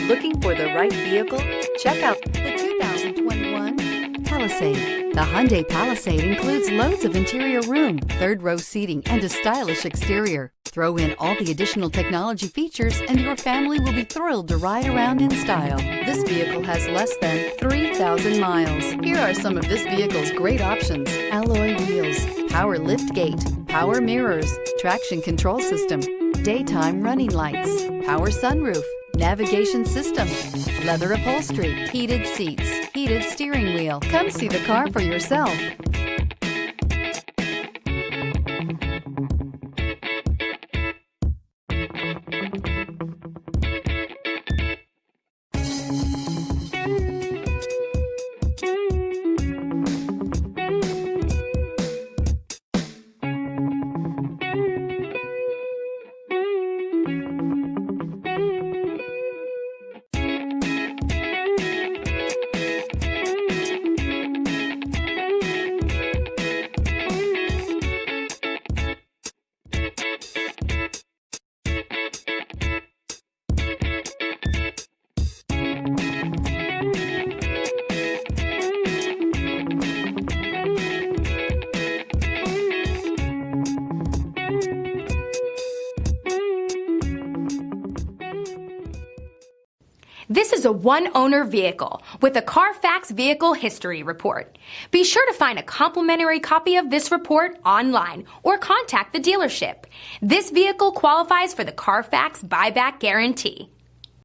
Looking for the right vehicle? Check out the 2021 Palisade. The Hyundai Palisade includes loads of interior room, third-row seating, and a stylish exterior. Throw in all the additional technology features and your family will be thrilled to ride around in style. This vehicle has less than 3,000 miles. Here are some of this vehicle's great options: alloy wheels, power lift gate, power mirrors, traction control system, daytime running lights, power sunroof, navigation system, leather upholstery, heated seats, heated steering wheel. Come see the car for yourself. This is a one-owner vehicle with a Carfax Vehicle History Report. Be sure to find a complimentary copy of this report online or contact the dealership. This vehicle qualifies for the Carfax Buyback Guarantee.